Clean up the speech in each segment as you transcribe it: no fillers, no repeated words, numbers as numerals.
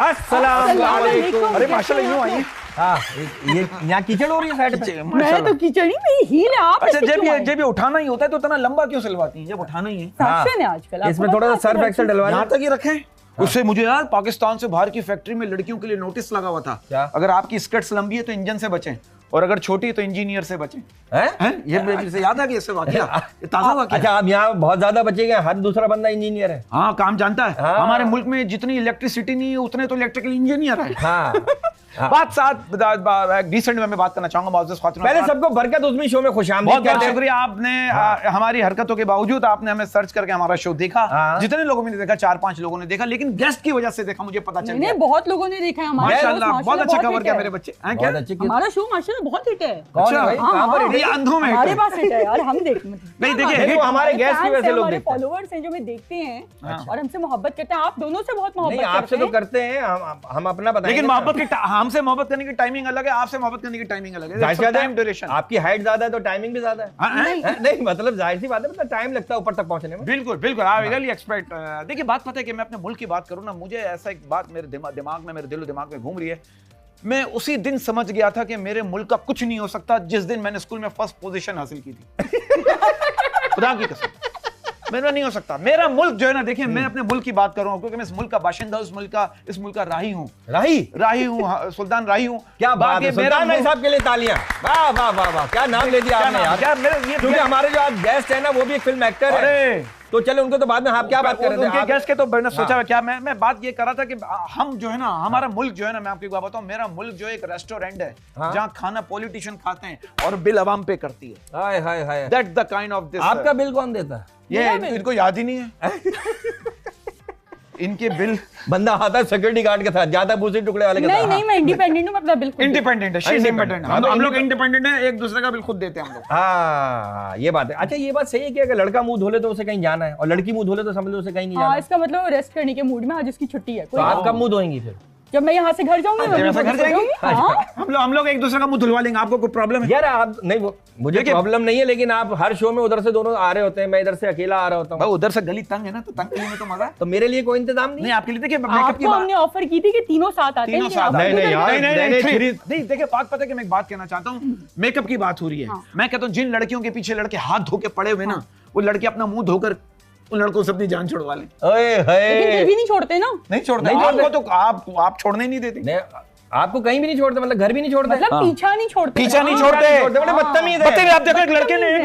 अस्सलाम वालेकुम। अरे माशाल्लाह यूं आइए। हाँ, ये यहाँ कीचड़ हो रही है साइड पे। मैं तो कीचड़ नहीं, मेरी हील है। आप अच्छा, जब ये उठाना ही होता है तो इतना लंबा क्यों सिलवाती हैं? जब उठाना ही है। फैशन है आजकल। इसमें थोड़ा सा सर्फ एक्सेल डलवा यहाँ तक ही रखें। उससे मुझे यार पाकिस्तान से बाहर की फैक्ट्री में लड़कियों के लिए नोटिस लगा हुआ था, क्या? अगर आपकी स्कर्ट्स लंबी है तो इंजन से बचें, और अगर छोटी है तो इंजीनियर से बचें। हैं? ये मेरे से याद आ गया इससे वाकया, ये ताजा वाकया। अच्छा, अब यहाँ बहुत ज्यादा बचेगा, हर दूसरा बंदा इंजीनियर है। हाँ, काम जानता है। हाँ। हमारे मुल्क में जितनी इलेक्ट्रिसिटी नहीं है उतने तो इलेक्ट्रिकल इंजीनियर है। हाँ, बात साथ डिसेंट में मैं बात करना चाहूंगा मौजूद खातिरों। पहले सबको बरकत उज़्मी शो में खुशामदीद बहुत बहुत कहते हैं। शुक्रिया, आपने हमारी हरकतों के बावजूद आपने हमें सर्च करके हमारा शो देखा। जितने लोगों ने देखा, 4-5 लोगों ने देखा, लेकिन गेस्ट की वजह से देखा, मुझे पता चल गया। बहुत लोगों ने देखा है हमारा। माशाल्लाह, बहुत अच्छा कवर किया मेरे बच्चे। हमारा शो माशाल्लाह बहुत हिट है। कौन है भाई? कहाँ पर हिट है? अंधों में हमारे पास हिट है यार, हम देख नहीं देखिए, हमारे गेस्ट की वजह से लोग देखते हैं। फॉलोअर्स हैं जो हमें देखते हैं और हमसे मोहब्बत करते हैं। आप दोनों से बहुत मोहब्बत नहीं, आपसे तो करते हैं, हम अपना बताएंगे। लेकिन मोहब्बत की हमसे मोहब्बत करने की टाइमिंग अलग है, आपसे मोहब्बत करने की टाइमिंग अलग है। टाइम ड्यूरेशन, आपकी हाइट ज्यादा है तो टाइमिंग भी ज्यादा है। नहीं मतलब जाहिर सी बात है, मतलब टाइम लगता है ऊपर तक पहुंचने में। बिल्कुल बिल्कुल, आप रियली एक्सपर्ट। देखिए, बात पता है कि मैं अपने मुल्क की बात करूं ना, मुझे ऐसा एक बात मेरे दिमाग में, मेरे दिलो दिमाग में घूम रही है। मैं उसी दिन समझ गया था कि मेरे मुल्क का कुछ नहीं हो सकता जिस दिन मैंने स्कूल में फर्स्ट पोजीशन हासिल की थी। खुदा की कसम, मेरा नहीं हो सकता। मेरा मुल्क जो है ना, देखिए मैं अपने मुल्क की बात कर रहा हूँ क्योंकि मैं इस मुल्क का बाशिंदा, इस मुल्क का राही हूँ। राही हूँ, सुल्तान राही हूँ। क्या बात है, सुल्तान भाई साहब के लिए तालियां। वाह वाह वाह वाह, क्या नाम ले दिया आपने यार। क्योंकि हमारे जो आज गेस्ट है ना, वो भी एक फिल्म एक्टर है। तो चले उनको तो बाद में, आप क्या बात कर रहे थे? उनके गेस्ट के तो मैंने सोचा क्या, मैं बात ये कर रहा था कि हम जो है ना, हमारा मुल्क जो है ना, मैं आपको एक बात बताऊं, मेरा मुल्क जो एक रेस्टोरेंट है जहां खाना पॉलिटिशियन खाते हैं और बिल अवाम पे करती है। Hi hi hi, that's the kind of this. आपका बिल कौन देता है? ये इनको याद ही नहीं है। इनके बिल बंदा आता है सिक्योरिटी गार्ड के साथ, ज्यादा भूसे टुकड़े वाले के साथ। नहीं, मैं इंडिपेंडेंट हूं, मतलब बिल्कुल इंडिपेंडेंट है। हम लोग इंडिपेंडेंट हैं, एक दूसरे का बिल खुद देते हैं हम लोग। हाँ, ये बात है। अच्छा, ये बात सही है कि अगर लड़का मुंह धोले तो उसे कहीं जाना है और लड़की मुंह धोले तो समझ लो उसे कहीं नहीं जाना। इसका मतलब रेस्ट करने के मूड में आज इसकी छुट्टी है। तो आप कब मुंह धोएंगी फिर? जब मैं यहाँ से घर जाऊंगी, घर जाएंगे हम लोग एक दूसरे का मुंह धुलवा लेंगे। आपको कोई प्रॉब्लम है? यार आप नहीं, मुझे प्रॉब्लम नहीं है, लेकिन आप हर शो में उधर से दोनों आ रहे होते हैं, मैं इधर से अकेला आ रहा होता हूँ। उधर से गली तंग है ना, तो तंग गली में तो मजा है। तो मेरे लिए कोई इंतजाम नहीं? आपके लिए देखिए, मेकअप की हमने ऑफर की थी कि तीनों साथ आते हैं। नहीं, देखिए बात पता है कि मैं एक बात कहना चाहता हूँ। मेकअप की बात हो रही है, मैं कहता हूँ जिन लड़कियों के पीछे लड़के हाथ धो के पड़े हुए ना, वो लड़के अपना मुंह धोकर उन लड़कों से अपनी जान छुड़वा लें। लेकिन भी नहीं छोड़ते ना। नहीं छोड़ते, आपको तो आप छोड़ने नहीं देते। आपको कहीं भी नहीं छोड़ते, मतलब घर भी नहीं छोड़ते, मतलब पीछा नहीं छोड़ते। पीछा नहीं छोड़ते, बड़े बदतमीज हैं। आप देखो, एक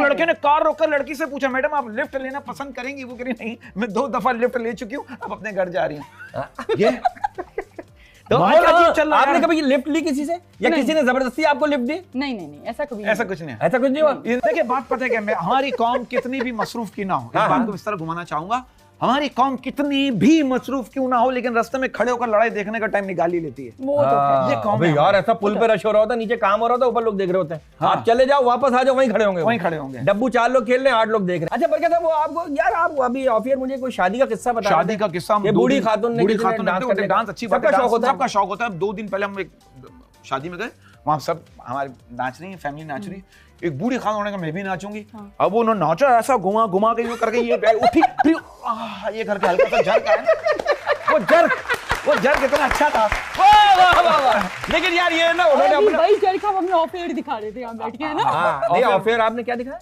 लड़के ने कार रोककर लड़की से पूछा, मैडम आप लिफ्ट लेना पसंद करेंगी? वो कह रही नहीं, मैं 2 दफा लिफ्ट ले चुकी हूँ, अब अपने घर जा रही हूँ। ये तो आपने कभी लिफ्ट ली किसी से, या किसी ने जबरदस्ती आपको लिफ्ट दी? नहीं, ऐसा कुछ नहीं हुआ। देखिए बात पता है कि हमारी कौम कितनी भी मसरूफ की ना हो, इस बात को इस तरह घुमाना चाहूंगा, हमारी कौम कितनी भी मसरूफ क्यों ना हो, लेकिन रास्ते में खड़े होकर लड़ाई देखने का टाइम निकाल ही लेती है। वो तो है यार, ऐसा पुल पे रश हो रहा होता है, नीचे काम हो रहा होता है, ऊपर लोग देख रहे होते हैं। आप चले जाओ, वापस आ जाओ, वहीं खड़े होंगे। डब्बू 4 लोग खेल रहे हैं, 8 लोग देख रहे हैं। अच्छा बरकत साहब, वो आपको यार, आप अभी ऑफ एयर मुझे कोई शादी का किस्सा बता। शादी का किस्सा, बूढ़ी खातून ने डांस, अच्छी बात है, सबका शौक होता है। 2 दिन पहले हम एक शादी में गए, वहां सब हमारे नाच रही है, फैमिली नाच रही, एक बूढ़ी खान होने का मैं भी नाचूंगी। अब वो नाचा ऐसा घुमा के ये करके, ये उठी, ये करके हल्का सा जर्क आया। वो जर्क इतना अच्छा था। लेकिन यार ये ना, उन्होंने वही जर्क हम अपने ऑफ एयर दिखा रहे थे यहाँ बैठ के, है ना? नहीं, ऑफ एयर आपने क्या दिखाया?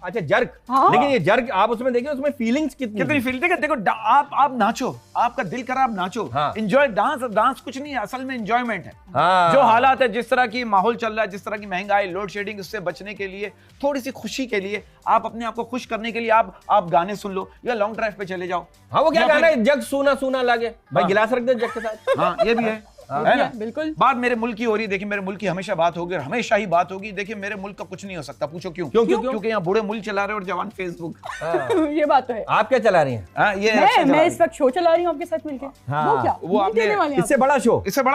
अच्छा, जर्क। लेकिन ये जर्क आप उसमें देखिए, उसमें फीलिंग्स कितनी फीलिंग। देखो आप नाचो, आपका दिल करा आप नाचो, एंजॉय। डांस कुछ नहीं है, असल में एंजॉयमेंट है। जो हालात है, जिस तरह की माहौल चल रहा है, जिस तरह की महंगाई, लोड शेडिंग, उससे बचने के लिए, थोड़ी सी खुशी के लिए, आप अपने आप को खुश करने के लिए आप गाने सुन लो या लॉन्ग ड्राइव पे चले जाओ। हाँ, वो क्या गाना है, जग सूना सूना लागे, भाई गिलास रख दे जग के साथ। हाँ, ये भी है। है ना? बिल्कुल। बात मेरे मुल्क की हो रही है। देखिए मेरे मुल्क की हमेशा बात होगी और हमेशा ही बात होगी। देखिए मेरे मुल्क का कुछ नहीं हो सकता। पूछो क्यों? क्योंकि यहाँ बूढ़े मुल्क चला रहे हैं और जवान फेसबुक। ये बात तो है। आप क्या चला रही हैं? मैं इस वक्त शो चला रही हूँ आपके साथ मिलके। वो क्या? वो आपने इससे बड़ा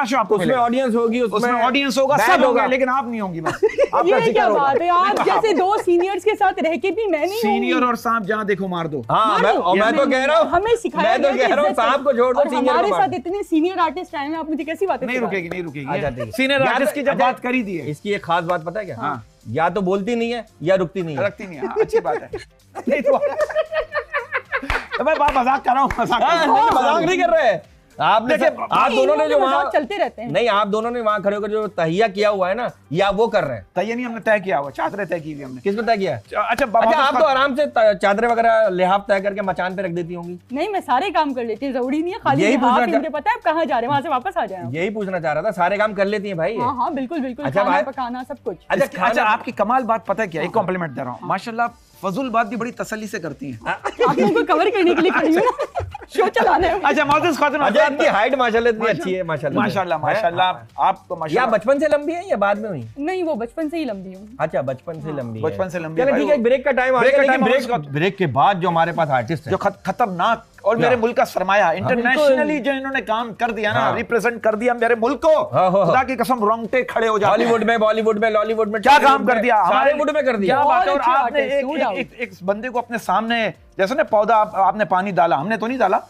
शो आपको उसमें ऑडियंस होगी, उसमें ऑडियंस होगा, सब होगा, लेकिन आप नहीं होंगी। बस ये क्या बात है? आप जैसे 2 सीनियर्स के साथ रह के भी मैं नहीं हूँ। सीनियर और सांप जहाँ देखो मार दो। हाँ, मैं तो कह रहा हूँ, हमें सिखाया मैं तो कह रहा हूँ सांप को छोड़ दो, हमारे साथ इतने सीनियर आर्टिस्ट आए हैं, आप मुझे कैसी बातें? नहीं रुकेगी, नहीं रुकेगी। सीनियर आर्टिस्ट की जब बात करी दी है, इसकी एक खास बात पता है क्या? या तो बोलती नहीं है या रुकती नहीं है। रखती नहीं है। अच्छी बात है। नहीं तो मैं मजाक कर रहा हूँ, मजाक नहीं कर रहे हैं आप दोनों ने जो वहाँ चलते रहते हैं। नहीं, आप दोनों ने वहाँ खड़े होकर जो तहिया किया हुआ है ना, या वो कर रहे हैं? तहिया नहीं हमने तय किया हुआ, चादरें तय की हुई हमने। किसको तय किया? अच्छा आप तो आराम से चादरें वगैरह लिहाफ तय करके मचान पे रख देती होंगी। नहीं, मैं सारे काम कर लेती हूँ, जरूरी नहीं है खाली लिहाफ ही। मुझे पता है आप कहाँ जा रहे हैं, वहाँ से वापस आ जाए। यही पूछना चाह रहा था, सारे काम कर लेती है भाई? हाँ बिल्कुल बिल्कुल, खाना पकाना सब कुछ। अच्छा आपकी कमाल बात पता है क्या, एक कॉम्प्लीमेंट दे रहा हूँ, माशाल्लाह फजूल बात भी बड़ी तसल्ली से करती हैं। आप लोगों को कवर करने के लिए खड़ी हूं ना, शो चलाने में। अच्छा मोअज़्ज़िज़ खातून, आपकी हाइट माशाल्लाह इतनी अच्छी है, माशाल्लाह माशाल्लाह। आप तो या बचपन से लंबी है या बाद में हुई? नहीं, वो बचपन से ही लंबी हूँ। अच्छा, बचपन से लंबी, बचपन से लंबी। चलो ठीक है, ब्रेक का टाइम आ गया, लेकिन ब्रेक के बाद जो हमारे पास आर्टिस्ट है जो खतरनाक और मेरे मुल्क का सरमाया, इंटरनेशनली जो इन्होंने काम कर दिया ना, रिप्रेजेंट कर दिया मेरे मुल्क को, खुदा की कसम रोंगटे खड़े हो जाते हैं। हॉलीवुड में, बॉलीवुड में, लॉलीवुड में क्या काम कर दिया, सारे मुल्क में कर दिया। क्या बात है। और आपने एक बंदे को अपने सामने, जैसे ना पौधा आपने पानी डाला, हमने तो नहीं डाला,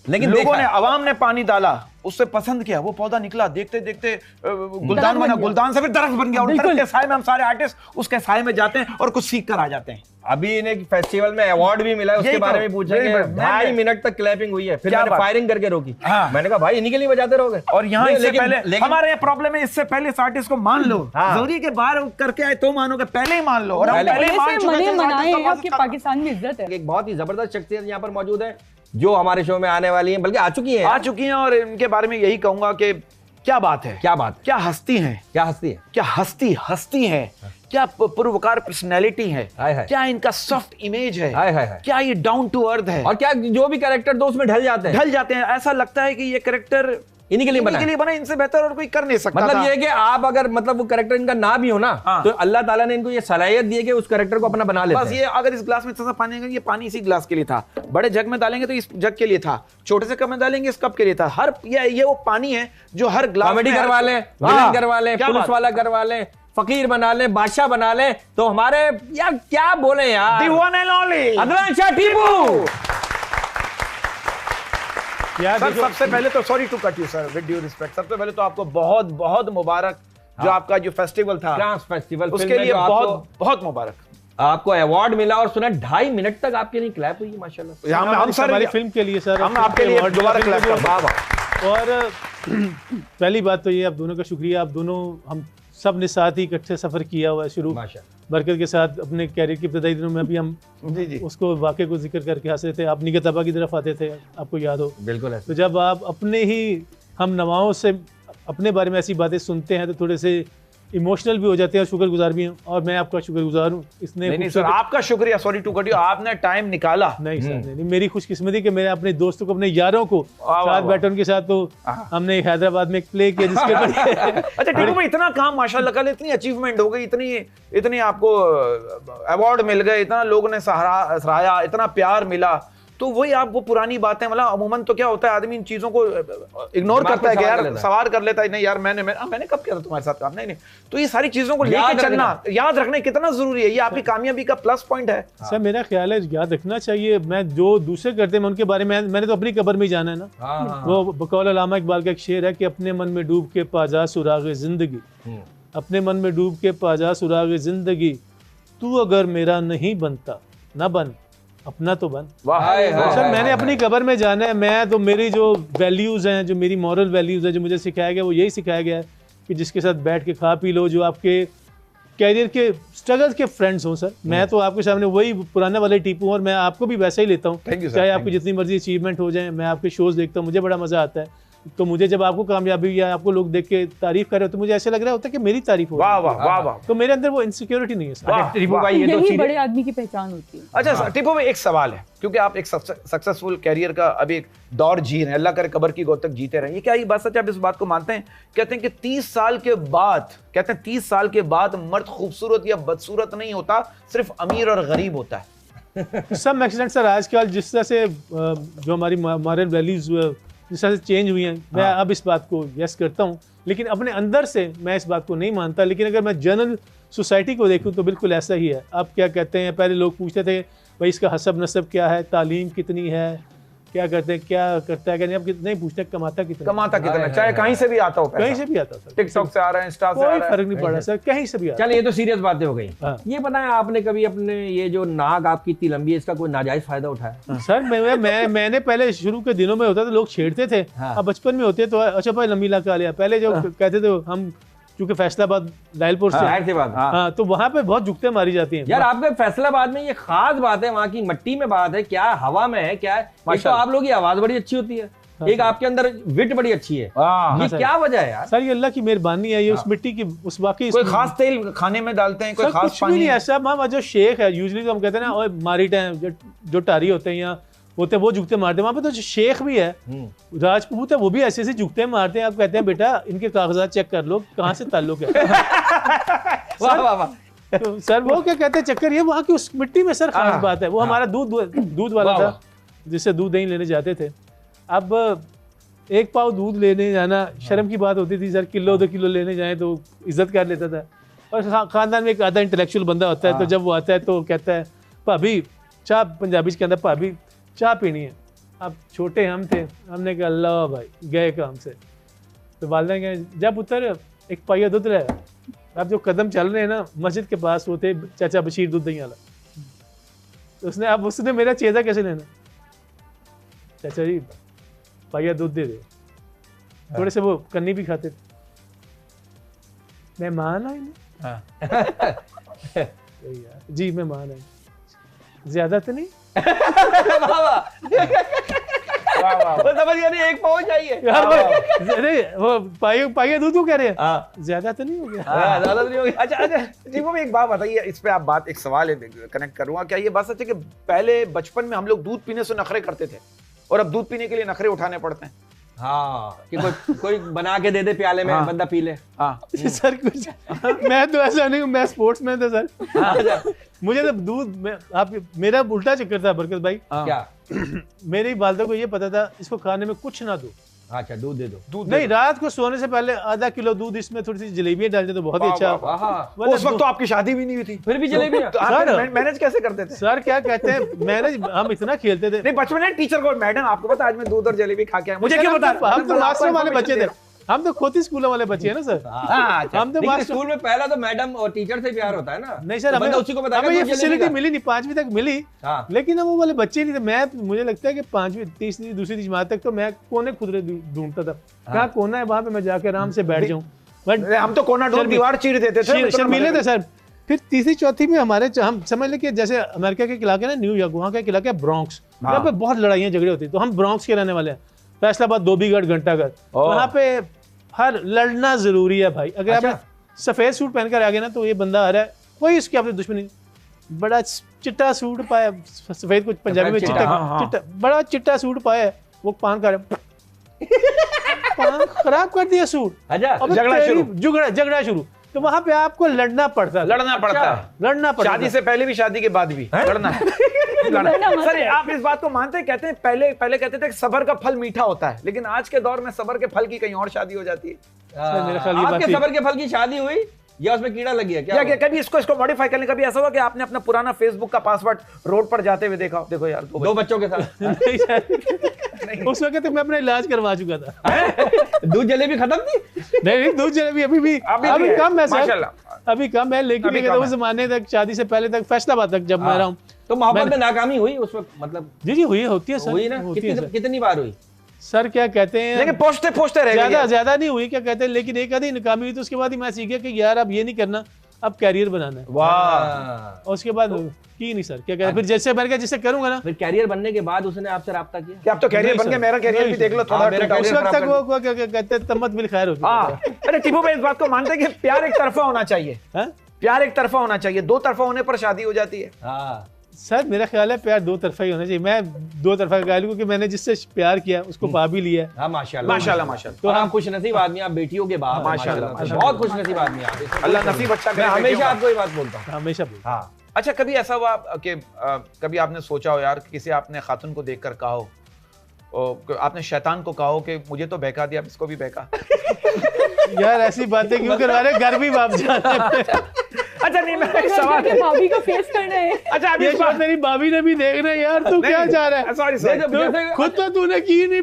लेकिन लोगों ने, अवाम ने पानी डाला, उससे पसंद किया, वो पौधा निकला, देखते देखते गुलदान बना, गुलदान से फिर दरख्त बन गया। और दरख्त के साए में हम सारे आर्टिस्ट उसके साए में जाते हैं और कुछ सीख कर आ जाते हैं। अभी इन्हें फेस्टिवल में अवार्ड भी मिला है, उसके बारे में पूछेंगे। 2.5 मिनट तक क्लैपिंग हुई है, फिर मैंने फायरिंग करके रोकी। मैंने कहा भाई इन्हीं के लिए बजाते रहोगे। और यहाँ इससे पहले हमारे यहाँ प्रॉब्लम है, इससे पहले इस आर्टिस्ट को मान लो, जरूरी के बाहर करके आए तो मानोगे, पहले ही मान लो। और पहले ही मान चुके हैं, पाकिस्तान में इज्जत है। एक बहुत ही जबरदस्त शख्सियत यहाँ पर मौजूद है जो हमारे शो में आने वाली है, बल्कि आ चुकी हैं। और इनके बारे में यही कहूंगा कि क्या बात है, क्या हस्ती है, क्या हस्ती है, क्या पुरवकार पर्सनैलिटी है, क्या इनका सॉफ्ट इमेज है, क्या ये डाउन टू अर्थ है, और क्या जो भी कैरेक्टर दो उसमें ढल जाते हैं। ऐसा लगता है कि ये कैरेक्टर इन्हीं के लिए बना, इनसे बेहतर और कोई कर नहीं सकता। मतलब ये है कि आप अगर मतलब वो कैरेक्टर इनका ना भी हो ना, तो अल्लाह ताला ने इनको ये सलाहियत दी है कि उस कैरेक्टर को अपना बना लेते हैं। बस ये अगर इस ग्लास में थोड़ा सा पानी है, ये पानी इसी ग्लास के लिए था, बड़े जग में डालेंगे तो इस जग के लिए था, छोटे से कप में डालेंगे इस कप के लिए था। हर ये वो पानी है जो हर ग्लास, कॉमेडी करवा लें, विलन करवा लें, पुलिस वाला करवा लें, फकीर बना लें, बादशाह बना लें, तो हमारे यार क्या बोले यार, the one and only Adnan Shah Tipu. Sir सबसे पहले तो sorry to cut you sir, with due respect, सबसे पहले तो आपको बहुत बहुत मुबारक, जो आपका जो फेस्टिवल था, ट्रांस फेस्टिवल, उसके लिए बहुत बहुत मुबारक। आपको अवार्ड मिला और सुना 2.5 मिनट तक आपके लिए क्लैप हुई माशाल्लाह। हम सर हमारी फिल्म के लिए सर, हम आपके लिए दोबारा क्लैप कर। और पहली बात तो ये आप दोनों का शुक्रिया, आप दोनों हम सब ने साथ ही इकट्ठे सफर किया हुआ है शुरू बरकत के साथ अपने कैरियर के इब्तदाई दिनों में। अभी हम उसको वाक़े को जिक्र करके हंस रहे थे, आप निगह तबा की तरफ आते थे, आपको याद हो। बिल्कुल। तो जब आप अपने ही हम नवाओं से अपने बारे में ऐसी बातें सुनते हैं तो थोड़े से इमोशनल भी हो जाते हैं और शुक्रगुजार भी हैं, और मैं आपका शुक्रगुजार हूँ। इसने नहीं सर आपका शुक्रिया, सॉरी टू कट यू, आपने टाइम निकाला। नहीं सर नहीं, मेरी खुशकिस्मती कि मेरे अपने दोस्तों को, अपने यारों को साथ बैठे, उनके साथ तो हमने हैदराबाद में एक प्ले किया जिसके अच्छा टीपू में इतना काम माशाल्लाह कल, इतनी अचीवमेंट हो गई, इतनी आपको अवार्ड मिल गए, इतना लोगों ने सराहाया, इतना प्यार मिला। तो वही आप वो पुरानी बातें, मतलब अमूमन तो क्या होता है आदमी इन चीजों को इग्नोर करता है कि यार सवार कर लेता है, नहीं यार मैंने कब किया था तुम्हारे साथ काम, नहीं। तो ये सारी चीजों को लेकर चलना, याद रखना कितना जरूरी है, ये आपकी कामयाबी का प्लस पॉइंट है। सर मेरा ख्याल है याद रखना चाहिए। मैं जो दूसरे करते हैं उनके बारे में, मैंने तो अपनी कब्र में जाना है ना। वो बकौल अल्लामा इकबाल का एक शेर है कि अपने मन में डूब के पाजा सुराग जिंदगी, अपने मन में डूब के पाजा सुराग जिंदगी, तू अगर मेरा नहीं बनता ना बन, अपना तो बन। सर मैंने अपनी कब्र में जाना है। मैं तो मेरी जो वैल्यूज़ हैं, जो मेरी मॉरल वैल्यूज़ हैं, जो मुझे सिखाया गया वो यही सिखाया गया है कि जिसके साथ बैठ के खा पी लो, जो आपके कैरियर के स्ट्रगल के फ्रेंड्स हों। सर मैं तो आपके सामने वही पुराने वाले टीपू हूँ, और मैं आपको भी वैसा ही लेता हूँ, चाहे आपकी जितनी मर्जी अचीवमेंट हो जाए। मैं आपके शोज़ देखता हूँ, मुझे बड़ा मज़ा आता है। तो मुझे जब आपको कामयाबी या आपको लोग देख के तारीफ कर रहे हो तो मुझे ऐसे लग रहा होता है कि मेरी तारीफ हो। वाह वाह वाह वाह। तो मेरे अंदर वो इनसिक्योरिटी नहीं है सर। टीपू भाई ये तो बड़े आदमी की पहचान होती है। अच्छा टीपू भाई एक सवाल है, क्योंकि आप एक सक्सेसफुल कैरियर का अभी एक दौर जी रहे हैं, अल्लाह करे कब्र की गौ तक जीते रहे, ये क्या ये बात सच है? आप इस बात को मानते हैं? कहते हैं कि 30 साल के बाद मर्द खूबसूरत या बदसूरत नहीं होता, सिर्फ अमीर और गरीब होता है। सब एक्सीडेंट सर आजकल जिस तरह से जो हमारी मॉरल वैल्यूज जिस तरह से चेंज हुई हैं, मैं अब इस बात को यस करता हूँ, लेकिन अपने अंदर से मैं इस बात को नहीं मानता। लेकिन अगर मैं जनरल सोसाइटी को देखूँ तो बिल्कुल ऐसा ही है। आप क्या कहते हैं, पहले लोग पूछते थे भाई इसका हसब नसब क्या है, तालीम कितनी है, क्या करते हैं, क्या करता है, नहीं, अब नहीं पूछते कमाता कितना, चाहे कहीं से भी आता हो, कहीं से भी आता सर, टिकटॉक से आ रहा है, इंस्टा से आ रहा है, कोई फर्क नहीं पड़ा सर, कहीं से भी आता। चलिए ये तो सीरियस बातें हो गई। हाँ। ये बताएं आपने कभी अपने ये जो नाक आपकी इतनी लंबी है इसका कोई नाजायज फायदा उठाया? सर मैंने पहले शुरू के दिनों में होता था, लोग छेड़ते थे। हाँ। अब बचपन में होते तो अच्छा भाई लंबी नाक आ लिया, पहले जो कहते थे हम क्योंकि फैसलाबाद लाइलपुर से, जाहिर सी बात है। हाँ, तो वहाँ पे बहुत जुगते मारी जाती हैं यार आपके फैसलाबाद में ये खास बात है, वहाँ की मिट्टी में बात है, क्या हवा में है, क्या है, एक तो आप लोगों की आवाज बड़ी अच्छी होती है, एक आपके अंदर विट बड़ी अच्छी है, ये क्या वजह है यार? सर ये अल्लाह की मेहरबानी है, ये उस मिट्टी की उस वाकई कोई खास तेल खाने में डालते हैं, कोई खास कुछ भी नहीं है सब। हम जो शेख है यूजुअली तो हम कहते हैं ना, और मारी टाइम जो टारी होते हैं यहाँ होते हैं वो जुगते मारते हैं, वहाँ पे तो जो शेख भी है राजपूत है वो भी ऐसे ऐसे जुगते मारते हैं। आप कहते हैं बेटा इनके कागजात चेक कर लो कहाँ से ताल्लुक है। वाह वाह वाह। तो सर वो क्या कहते हैं चक्कर ये वहाँ की उस मिट्टी में सर खास बात है। वो हमारा दूध वाला था जिससे दूध दही लेने जाते थे। अब 1 पाव दूध लेने जाना शर्म की बात होती थी सर, किलो 2 किलो लेने जाए तो इज्जत कर लेता था। और खानदान में एक आधा इंटेलेक्चुअल बंदा होता है, तो जब वो आता है तो कहता है भाभी चाह, पंजाबी के अंदर भाभी चाह पीनी है। अब छोटे हम थे, हमने कहा अल्लाह भाई गए काम से, तो वालदा गए जब उतर एक पाइया दूध लाया। अब जो कदम चल रहे हैं ना मस्जिद के पास, वो थे चाचा बशीर दूध दही वाला, तो उसने मेरा चेजा कैसे लेना, चाचा जी पाइया दूध दे दे। थोड़े से वो कन्नी भी खाते थे, मेहमान आए ना जी मेहमान आए, ज्यादा तो नहीं। वो समझ गया नहीं, 1 पाव चाहिए अरे वो पाइया दूध को कह रहे हैं, ज्यादा तो नहीं हो गया? ज्यादा तो नहीं हो गया। अच्छा जी वो एक बात बताइए, इस पे आप बात, एक सवाल है कनेक्ट करूंगा, क्या ये बात सच है कि पहले बचपन में हम लोग दूध पीने से नखरे करते थे और अब दूध पीने के लिए नखरे उठाने पड़ते हैं? हाँ कि कोई बना के दे दे प्याले में, हाँ। बंदा पी ले। हाँ सर कुछ मैं तो ऐसा नहीं हूँ, मैं स्पोर्ट्स मैन था सर। मुझे तो दूध में आप मेरा उल्टा चक्कर था बरकत भाई। क्या? मेरी वालिदा को ये पता था इसको खाने में कुछ ना दो। अच्छा दूध दे दो। दूध नहीं, रात को सोने से पहले आधा किलो दूध, इसमें थोड़ी सी जलेबियां डाल दे तो बहुत ही अच्छा। उस वक्त तो आपकी शादी भी नहीं हुई थी, फिर भी जलेबी मैनेज कैसे करते थे? सर क्या कहते हैं मैनेज, हम इतना खेलते थे। नहीं बचपन में टीचर को, मैडम आपको पता आज मैं दूध और जलेबी खा के आया, मुझे क्या पता? हम तो मास्टर वाले बच्चे थे, हम तो खोती स्कूलों वाले बच्चे हैं ना सर। हम तो लेकिन स्कूल में पहला तो मैडम और टीचर से प्यार होता है ना। नहीं सर, हमें उसी को बताया ये फैसिलिटी मिली नहीं, 5वीं तक मिली, हाँ। लेकिन वो वाले बच्चे नहीं थे। मैं मुझे लगता है कि 5वीं, तीसरी, दूसरी जमात तक तो मैं कोने खुदरे ढूंढता था, कहाँ कोना है वहां पे मैं जाके आराम से बैठ जाऊं। बट हम तो कोना ढूंढ दीवार चीर देते थे, शर्मीले थे सर। फिर तीसरी चौथी में हमारे, हम समझ ले कि जैसे अमेरिका के इलाके ना न्यूयॉर्क, वहाँ का इलाका है ब्रॉन्क्स, वहाँ पे बहुत लड़ाइयाँ झगड़े होती, तो हम ब्रॉन्क्स के रहने वाले हैं। फैसलाबाद, धोबीगढ़, घंटाघर, वहाँ पे हर लड़ना जरूरी है भाई। अगर आप सफेद सूट पहनकर आ गए ना तो ये बंदा आ रहा है, कोई इसकी आपसे दुश्मनी। बड़ा चिट्टा सूट पाया, सफेद कुछ पंजाबी में चिट्टा, बड़ा चिट्टा सूट पाया, वो पान खा रहा, पान खराब कर दिया सूट, झगड़ा शुरू। तो वहां पे आपको लड़ना पड़ता है। शादी से पहले भी, शादी के बाद भी लड़ना है। सर आप इस बात को मानते हैं? कहते हैं पहले कहते थे सबर का फल मीठा होता है, लेकिन आज के दौर में सबर के फल की कहीं और शादी हो जाती है। आपके सबर के फल की शादी हुई या उसमें कीड़ा लग गया क्या? कभी इसको मॉडिफाई करने, कभी ऐसा हुआ कि आपने अपना पुराना फेसबुक का पासवर्ड रोड पर जाते हुए देखा, देखो यार 2 बच्चों के साथ? उस वक्त मैं अपना इलाज करवा चुका था। दूध जलेबी खत्म थी? नहीं, दूध जलेबी अभी कम है सर, अभी कम है, लेकिन उस जमाने तक, शादी से पहले तक, फैसलाबाद तक जब मैं रहा हूँ, तो मोहब्बत में नाकामी हुई उस वक्त? मतलब जी हुई, होती है सर, हुई ना? कितनी बार हुई सर? क्या कहते हैं, लेकिन पोस्टे रह ज्यादा नहीं हुई, क्या कहते हैं, लेकिन एक आधी नाकामी हुई, तो उसके बाद ही मैं सीख गया कि यार अब ये नहीं करना, अब कैरियर बनाना है। वाह। और उसके बाद की नहीं सर, क्या कहते हैं, फिर जैसे मैंने कहा जिससे करूंगा ना। फिर कैरियर बनने के बाद उसने आपसे राब्ता किया कि अब तो कैरियर बन गया, मेरा कैरियर भी देख लो थोड़ा। उस वक्त तक वो क्या कहते हैं, तम्मत बिल खैर होती है। अरे टीपू भाई इस बात को मानते हैं कि प्यार एक तरफा होना चाहिए? प्यार एक तरफा होना चाहिए, 2 तरफा होने पर शादी हो जाती है? सर मेरा ख्याल है प्यार 2 तरफा ही होना चाहिए। मैं 2 तरफा का क्योंकि मैंने जिससे प्यार किया उसको पा भी लिया। हाँ माशाल्लाह। तो हम खुश नसीब आदमी, आप बेटियों के बाप, माशाल्लाह बहुत खुश नसीब आदमी आप। अल्लाह नसीब अच्छा करे। मैं हमेशा आपको ये बात बोलता हूँ, हमेशा बोलता हूँ। हाँ। अच्छा कभी ऐसा हुआ कि कभी आपने सोचा हो यार, किसी आपने खातून को देखकर कहा हो, आपने शैतान को कहा हो कि मुझे तो बहका दिया, इसको भी बहका? यार ऐसी बातें क्यों करवा रहे, घर भी वापस जाते हैं। अच्छा नहीं, मैं एक सवाल है, भाभी को फेस करना है। अच्छा अभी ये शॉट तेरी भाभी ने भी देखना है यार, तू क्या चाह रहा है? सॉरी खुद तो तूने की नहीं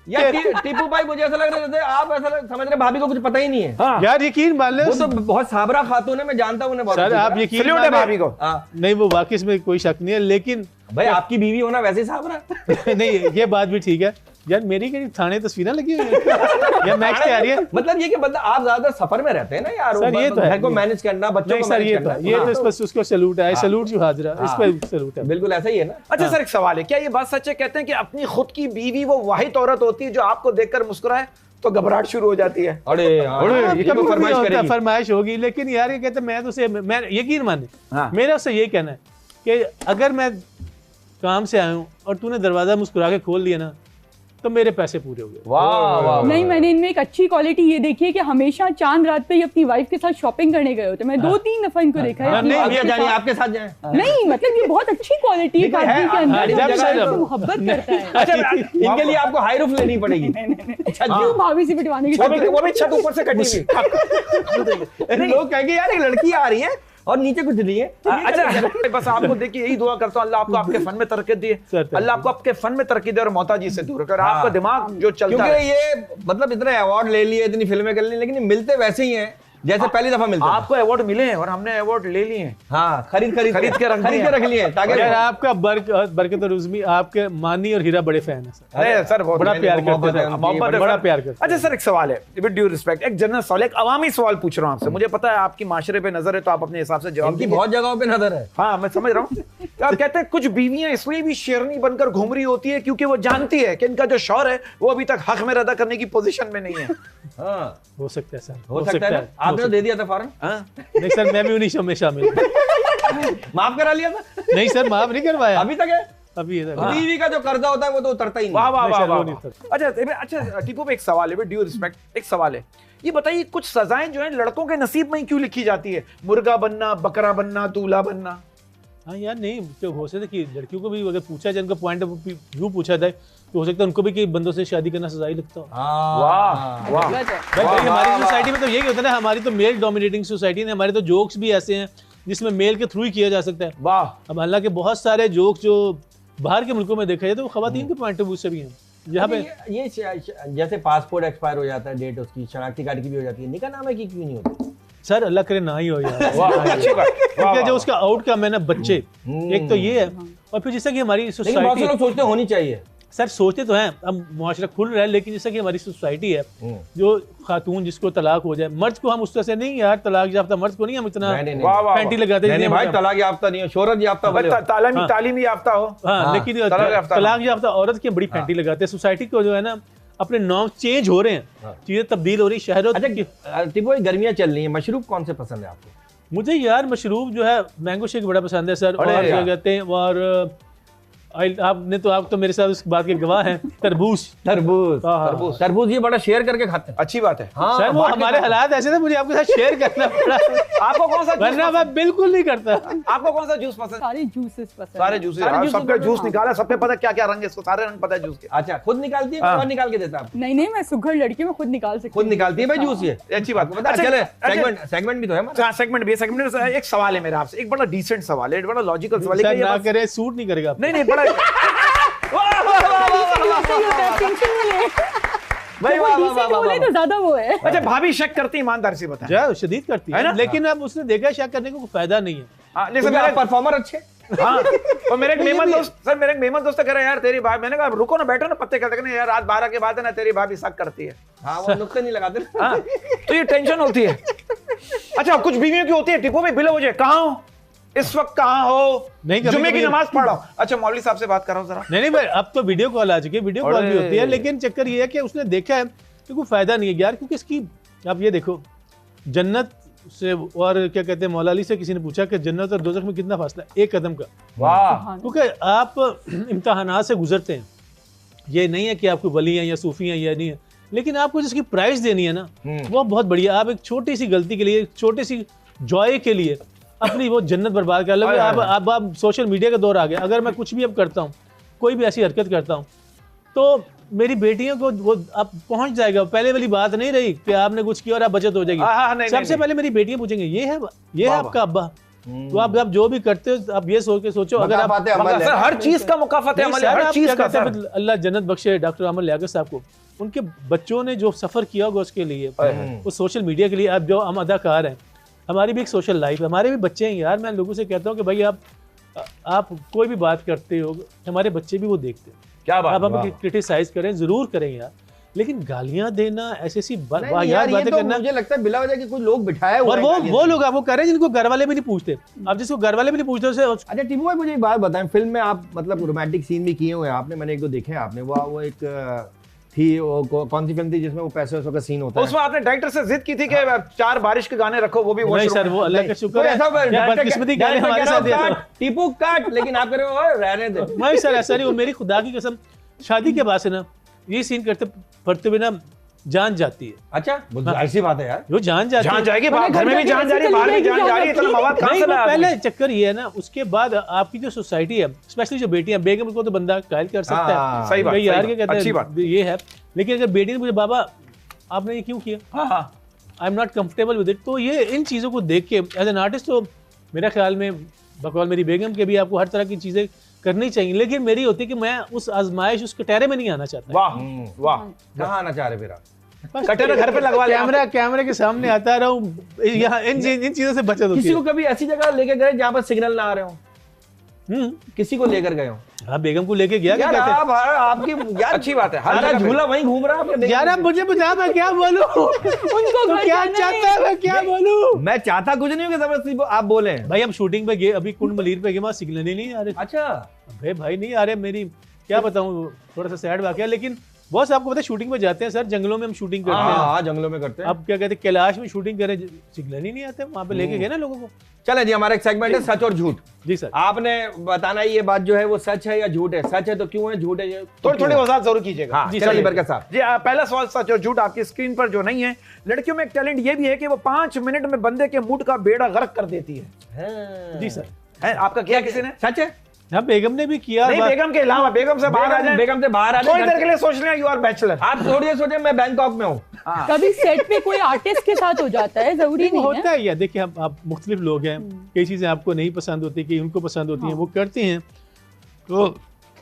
यार टीपू भाई, मुझे ऐसा लग रहा है जैसे आप ऐसा समझ रहे भाभी को कुछ पता ही नहीं है। हाँ। यार, यकीन मान ले, वो तो बहुत साबरा खातून है, मैं जानता हूँ उन्हें बहुत। सर आप यकीन सल्यूट है भाभी को। नहीं, वो वाकई इसमें कोई शक नहीं है, लेकिन भाई आपकी बीवी होना वैसे ही साबरा। नहीं, ये बात भी ठीक है यार। मेरी कहीं थाने तस्वीरें लगी हुई है या मैच तैयारी है? मतलब ये कि बंदा आप ज्यादा सफर में रहते हैं ना यार, सर, ये तो है। घर को मैनेज करना, बच्चों को सर, मैनेज ये करना। तो ये तो बस उसको सैल्यूट है, सैल्यूट जो हाजिरा, इस पे सैल्यूट है। बिल्कुल ऐसा ही है ना। अच्छा सर, एक सवाल है, क्या ये बात सच है, कहते हैं कि अपनी खुद की बीवी वो वाहिद औरत होती है जो आपको देखकर मुस्कुराए तो घबराहट शुरू हो जाती है? अरे ये तो कभी फरमाइश करेगी। फरमाइश होगी, लेकिन यार ये कहते मैं तो उसे, मैं यकीन माने, हाँ। मेरा उससे ये कहना है कि अगर मैं काम से आया हूँ और तूने दरवाजा मुस्कुरा के खोल दिया ना, तो मेरे पैसे पूरे हो गए। वाह वाह। नहीं, मैंने इनमें एक अच्छी क्वालिटी ये देखी है कि हमेशा चांद रात पे ही अपनी वाइफ के साथ शॉपिंग करने गए होते हैं। मैं 2-3 दफा इनको देखा है। नहीं, अपनी ये wife के जानिए साथ- आपके साथ जाए। नहीं, मतलब ये बहुत अच्छी क्वालिटी है है, आदमी के अंदर, जब जो से वाइफ जब- से मोहब्बत करता है। अच्छा इनके लिए आपको हाई रूफ लेनी पड़ेगी। क्यों भाभी से पिटवाने की वो भी छत ऊपर से कटी हुई। लोग कहेंगे यार एक लड़की आ रही है और नीचे कुछ नहीं है। अच्छा बस आपको देखिए यही दुआ करता हूँ, अल्लाह आपको आपके फन में तरक्की दिए, अल्लाह आपको आपके फन में तरक्की दे और मोहताजी से दूर कर, आपका दिमाग जो चलता क्योंकि है। ये मतलब इतने अवार्ड ले लिए, इतनी फिल्में कर ली, लेकिन ये मिलते वैसे ही हैं जैसे पहली दफा मिलते हैं। आपको अवार्ड मिले हैं और हमने अवार्ड ले लिए हैं। हाँ, खरीद खरीद के रख लिए ताकि यार आपका बरकत और उज़मी, आपके मानी और हीरा बड़े फैन है सर। अरे सर बहुत बड़ा प्यार करते मोहब्बत है हैं, उनकी, मोहब्बत है बड़ा सर। प्यार करते हैं। अच्छा सर, एक सवाल है, विद ड्यू रिस्पेक्ट, एक जनरल सवाल, एक अवामी सवाल पूछ रहा हूँ आपसे। मुझे पता है आपकी माशरे पे नजर है तो आप अपने हिसाब से जवाब इनकी दीजिए। बहुत जगहों पे नजर है। हाँ मैं समझ रहा हूँ। आप कहते हैं कुछ बीवियां इसलिए भी शेरनी बनकर घूम रही होती है क्योंकि वो जानती है कि इनका जो शौहर है वो अभी तक हक में अदा करने की पोजीशन में नहीं है। हाँ, हो सकता है सर, हो सकता है ना। आपने तो दे दिया था फौरन। हाँ? नहीं सर, मैं भी उन्हीं शो में शामिल हूँ। माफ करा लिया था। नहीं सर, माफ नहीं करवाया अभी तक है। अभी इधर। बीवी का जो कर्जा होता है वो तो उतरता ही वाह नहीं। वाह नहीं वाह सर, वो वाह नहीं वाह। अच्छा टीपू पे एक सवाल है, विद ड्यू रिस्पेक्ट, एक सवाल है, ये बताइए कुछ सजाएं जो है लड़कों के नसीब में ही क्यों लिखी जाती है? मुर्गा बनना, बकरा बनना, दूल्हा बनना। हाँ यार, नहीं तो हो सकता है कि लड़कियों को भी अगर पूछा जाए, उनका पॉइंट ऑफ व्यू पूछा जाए, तो हो सकता है उनको भी कि बंदों से शादी करना सजा ही लगता हो। वाह वाह। भाई हमारी सोसाइटी में तो यही होता है ना, हमारी तो मेल डोमिनेटिंग सोसाइटी है, हमारे तो जोक्स भी ऐसे हैं जिसमें मेल के थ्रू ही किया जा सकता है। वाह। अब हालांकि बहुत सारे जोक्स जो बाहर के मुल्कों में देखा जाए तो वो खवातीन के पॉइंट ऑफ व्यू से भी हैं। यहाँ पे ये जैसे पासपोर्ट एक्सपायर हो जाता है, डेट उसकी शनाख्ती कार्ड की भी हो जाती है, निकाह नामे की क्यों नहीं होती? सर अल्लाह करे ना ही हो यार। वाह अच्छी बात। क्योंकि जो उसका आउटकम है ना बच्चे, एक तो ये है, और फिर जैसा कि हमारी लेकिन बहुत से सोसाइटी, लोग सोचते होनी चाहिए। सर सोचते तो हैं, अब मुआशरा खुल रहा है, लेकिन जैसा कि हमारी सोसाइटी है, जो खातून जिसको तलाक हो जाए, मर्द को हम उस तरह से नहीं यार, तलाक याफ्ता मर्द को नहीं हम इतना नहीं, वाह वाह। पैंटी लगाते नहीं भाई, तलाक याफ्ता नहीं हो, शोहरत याफ्ता भले हो। तालीमी याफ्ता हो। हाँ, लेकिन तलाक याफ्ता औरत की बड़ी पैंटी लगाते हैं। सोसाइटी को जो है ना, अपने नॉर्म चेंज हो रहे हैं, चीजें तब्दील हो रही शहरों। अच्छा टिपो, गर्मियां चल रही हैं, मशरूब कौन से पसंद है आपको? मुझे यार मशरूब जो है मैंगो शेक बड़ा पसंद है सर, और क्या कहते हैं, और आप तो मेरे साथ उस बात के गवाह हैं, तरबूज। तरबूज ये बड़ा शेयर करके खाते हैं। अच्छी बात है। हाँ, सर वो हमारे हालात ऐसे थे, मुझे आपके साथ शेयर करना पड़ा। आपको कौन सा वरना मैं बिल्कुल नहीं करता। आपको कौन सा जूस पसंद? सारे जूसेस पसंद सारे हैं। जूसेस, सबके जूस निकाला, सबके पता क्या क्या रंग है, इसको सारे रंग पता है जूस के। अच्छा, खुद निकालती है और निकाल के देता है आपको? नहीं, मैं सुघड़ लड़की में खुद निकाल सकती खुद निकालती है भाई जूस ये? अच्छी बात। पता चले सेगमेंट भी तो है हमारा। सेगमेंट भी, सेगमेंट में एक सवाल है मेरा आपसे, एक बड़ा डिसेंट सवाल है, बड़ा लॉजिकल सवाल है। ना करे सूट नहीं करेगा। नहीं नहीं, बड़ा भाई बोले तो ज्यादा वो है। अच्छा भाभी शक करती, ईमानदारी से बताएं। जो शदीद करती है ना? है, लेकिन अब उसने देखा शक करने को कोई फायदा नहीं है। हाँ, जैसे मेरा मेरा परफॉर्मर अच्छे। हाँ, और मेरे एक मेहमान दोस्त, सर मेरे एक मेहमान दोस्त कह रहा है यार तेरी भाभी, मैंने कहा रुको ना, बैठो ना, पत्ते कहते हैं यार रात 12 के बाद है ना तेरी भाभी शक करती है। हाँ, वो नुक्ते नहीं लगाते ना। हाँ, तो ये टेंशन होती है। अच्छा कुछ बीवियों की होती है, टिपो में बिलो मुझे कहाँ हो इस वक्त, कहाँ हो? नहीं, जुम्मे की नमाज पढ़ रहा हूँ। अच्छा मौलवी साहब से बात कर रहा हूँ जरा। नहीं भाई, अब तो वीडियो कॉल आ चुकी है, वीडियो कॉल भी होती है, लेकिन चक्कर ये है कि उसने देखा है कि कोई फायदा नहीं है यार, क्योंकि इसकी आप ये देखो, जन्नत से और क्या कहते हैं, मौला अली से किसी ने पूछा कि जन्नत और दोज़ख में कितना फासला है? 1 कदम का। वाह। क्योंकि आप इम्तहानात से गुजरते हैं, ये नहीं है कि आपको वली हैं या सूफी हैं या नहीं है, लेकिन आपको जिसकी प्राइस देनी है ना, वो बहुत बढ़िया। आप एक छोटी सी गलती के लिए, एक छोटी सी जॉय के लिए अपनी वो जन्नत बर्बाद कर लो। अब सोशल मीडिया का दौर आ गया, अगर मैं कुछ भी अब करता हूँ, कोई भी ऐसी हरकत करता हूँ, तो मेरी बेटियों को वो अब पहुंच जाएगा। पहले वाली बात नहीं रही कि आपने कुछ किया और आप बचत हो जाएगी। सबसे पहले मेरी बेटियां पूछेंगे ये है आपका अब्बा। तो आप जो भी करते हो आप ये सोच के सोचो, अगर आप हर चीज का मुकाफत है, हर चीज का। अल्लाह जन्नत बख्शे डॉक्टर अमर लियाकत साहब को, उनके बच्चों ने जो सफर किया होगा उसके लिए, वो सोशल मीडिया के लिए। अब जो हम अदाकार हैं, हमारी भी एक सोशल लाइफ है, हमारे भी बच्चे हैं यार। मैं लोगों से कहता हूँ कि भाई आप कोई भी बात करते हो, हमारे बच्चे भी वो देखते हैं। क्या बात, आप हम क्रिटिसाइज करें, जरूर करें यार, लेकिन गालियां देना, ऐसी यार बातें करना, मुझे लगता है बिला वजह के कुछ लोग बिठाए हुए हैं। और वो लोग आपको कर रहे हैं जिनको घर वाले भी नहीं पूछते। अब जिसको घर वाले भी नहीं पूछते उसे। अच्छा टीपू भाई, मुझे एक बात बताएं, फिल्म में आप मतलब रोमांटिक सीन भी किए हुए हैं आपने, मैंने एक दो देखे हैं आपने। वो एक थी, वो कौन सी फिल्म थी जिसमें वो पैसे का सीन होता है? उसमें आपने डायरेक्टर से जिद की थी कि 4 बारिश के गाने रखो, वो भी नहीं सर, वो अल्लाह का शुक्र है, बदकिस्मती गाने हमारे साथ दिया था। टीपू कट, लेकिन आप कह रहे हो रहने दे। नहीं सर, ऐसा नहीं। वो मेरी खुदा की कसम, शादी के बाद से ना ये सीन करते पढ़ते हुए ना जान जाती है। अच्छा, ऐसी बात है यार, जो जान जाएगी, घर में भी जान जा रही है, बाहर भी जान जा रही है, इतना मवाद कहां से लाया? पहले चक्कर ये है ना, उसके बाद आपकी जो सोसाइटी है, स्पेशली जो बेटियां, बेगम को तो बंदा कायल कर सकता है, सही बात, यार क्या कहते हैं, ये है। लेकिन अगर बेटी ने मुझे, बाबा आपने ये क्यों किया, I am not comfortable with it, तो ये इन चीजों को देख के एज एन आर्टिस्ट, तो मेरा ख्याल में बकौल मेरी बेगम के भी आपको हर तरह की चीजें करनी चाहिए। लेकिन मेरी होती है कि मैं उस आजमाइश, उस कटहरे में नहीं आना चाहता। वाह वाह, कहाँ आना चाह रहे फिर आप? कटहरा घर पे लगवा लिया, कैमरे के सामने आता रहा हूँ, यहाँ इन चीजों से बचत होती है। किसी को कभी ऐसी जगह लेके गए जहाँ पर सिग्नल ना आ रहे हो? किसी को लेकर गए हो? हाँ, बेगम को लेके गया। यार आपकी यार अच्छी बात है, हर झूला वहीं घूम रहा है यार। आप मुझे बता, मैं क्या बोलूं? उनको तो क्या चाहता है, मैं क्या बोलूं? मैं चाहता कुछ नहीं हूँ, जबरदस्ती आप बोले। भाई हम शूटिंग पे गए, अभी कुंड मलीर पे गए, वहाँ सिग्नल ही नहीं आ रहे। अच्छा भाई नहीं आ रहे। मेरी क्या बताऊं, थोड़ा सा सैड वाकया। लेकिन बॉस आपको पता है, शूटिंग पे जाते हैं सर, जंगलों में हम शूटिंग करते हैं। हाँ, जंगलों में करते हैं। अब क्या कहते हैं, कैलाश में शूटिंग करें, सिग्नल ही नहीं आते, वहाँ पे लेके गए ना लोगों को। चले जी, हमारा एक सेगमेंट है सच और झूठ। जी सर, आपने बताना ये बात जो है वो सच है या झूठ है। सच है तो क्यों है, झूठ है थोड़ी वजाहत जरूर कीजिएगा। हाँ, चलिए बरकत साहब जी, पहला सवाल सच और झूठ आपकी स्क्रीन पर जो नहीं है। लड़कियों में एक टैलेंट ये भी है कि वो 5 मिनट में बंदे के मूड का बेड़ा गर्क कर देती है। जी सर, है आपका किया किसी ने? सच है? हाँ, बेगम ने भी किया। नहीं, बेगम के अलावा, बेगम से बाहर आ जाए, बेगम से बाहर आ जाए, थोड़ी देर के लिए सोच लें यू आर बैचलर। आप थोड़ी देर सोचे मैं बैंकॉक में हूँ। कभी सेट पे कोई आर्टिस्ट के साथ हो जाता है, जरूरी नहीं होता है। या देखिए, आप मुख्तलिफ लोग हैं, कई चीजें आपको नहीं पसंद होती, कई उनको पसंद होती हैं, वो करते हैं। तो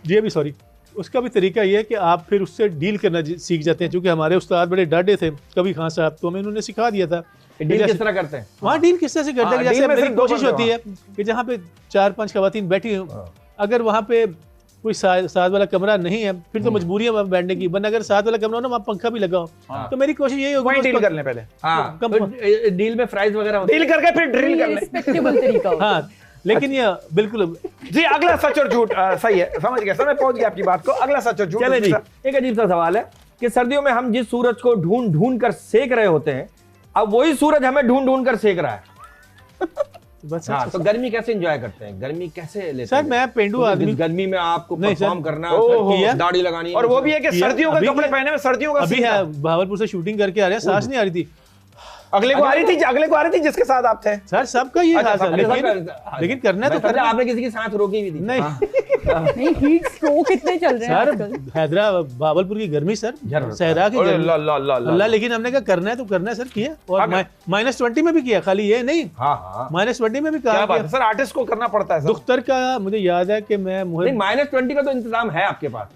ये भी सॉरी, उसका भी तरीका ये है कि आप फिर उससे डील करना सीख जाते हैं। क्योंकि हमारे उस्ताद बड़े डाढ़े थे, कभी खान साहब, तो हमें उन्होंने सिखा दिया था डील किस तरह करते हैं। वहाँ डील किस तरह से करते हैं, जैसे मेरी कोशिश होती है कि जहाँ पे 4-5 खवातीन बैठी हो, अगर वहाँ पे कोई साथ वाला कमरा नहीं है, फिर तो मजबूरी है बैठने की, वरना अगर साथ वाला कमरा हो ना, वहाँ पंखा भी लगा हो। तो मेरी कोशिश यही होगी, डील कर लें पहले। डील में फ्राइज वगैरह डील करके फिर ड्रिल कर लें। रिस्पेक्टेबल तरीका। हाँ, लेकिन ये बिल्कुल जी। अगला सच और झूठ, सही है, समझ गया सर, मैं पहुंच गया आपकी बात को। अगला सच और झूठ। चले जी, एक अजीब सा सवाल है कि सर्दियों में हम जिस सूरज को ढूंढ ढूंढ कर सेक रहे होते हैं, अब वही सूरज हमें ढूंढ ढूंढ कर सेक रहा है। हाँ, तो गर्मी कैसे एंजॉय करते हैं, गर्मी कैसे लेते सर हैं? मैं पेंडू आदमी, गर्मी में आपको परफॉर्म करना, दाढ़ी लगानी, और वो भी है कि सर्दियों के कपड़े पहने में, सर्दियों का अभी है भावलपुर से शूटिंग करके आ रहे हैं, सांस नहीं आ रही थी। अगले को आ रही थी जिसके साथ आप थे। सर सबका ये हाल है, लेकिन करना तो करना। आपने किसी की सांस रोकी भी थी? नहीं, हीट स्ट्रोक कितने चल रहे हैं सर, हैदराबाद भावलपुर की गर्मी सर, सहरा की गर्मी, अल्लाह। लेकिन हमने कहा करना है तो करना है सर, किया। और -20 में भी किया, खाली ये नहीं, -20 में भी कहा। सर आर्टिस्ट को करना पड़ता है। दुख्तर का मुझे याद है कि मैं -20 का तो इंतजाम है आपके पास,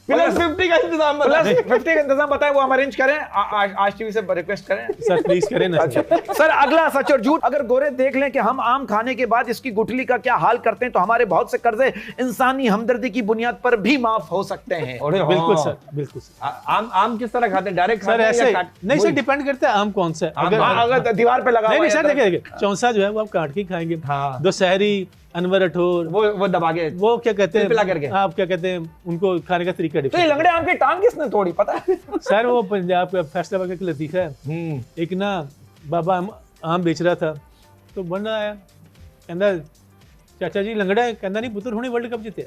+50 का इंतजाम, +50 का इंतजाम बताएं, वो हम अरेंज करें। आज टीवी से रिक्वेस्ट करें सर, प्लीज करें ना। सर अगला सच और झूठ। अगर गोरे देख लें कि हम आम खाने के बाद इसकी गुठली का क्या हाल करते हैं, तो हमारे बहुत से कर्जे इंसानी हमदर्दी की बुनियाद पर भी माफ हो सकते हैं। बिल्कुल सर, बिल्कुल सर। आम किस तरह खाते हैं, डायरेक्ट सर? ऐसे नहीं सर, डिपेंड करता है आम कौन सा है। अगर दीवार पे लगा, नहीं सर, देखिए चौंसा जो है वो आप काट के खाएंगे। दोशहरी, अनवर अठोर, वो दबा के, वो क्या कहते हैं, पिला करके, आप क्या कहते हैं, उनको खाने का तरीका डिफरेंट। तो लंगड़े आम की टांग किसने तोड़ी, पता है? सर वो पंजाब का फैसलाबाद का लतीफा है। एक ना बाबा आम बेच रहा था, तो बंदा आया, कहता चाचा जी लंगड़ा है, कहता नहीं पुत्र हुणे वर्ल्ड कप जीते।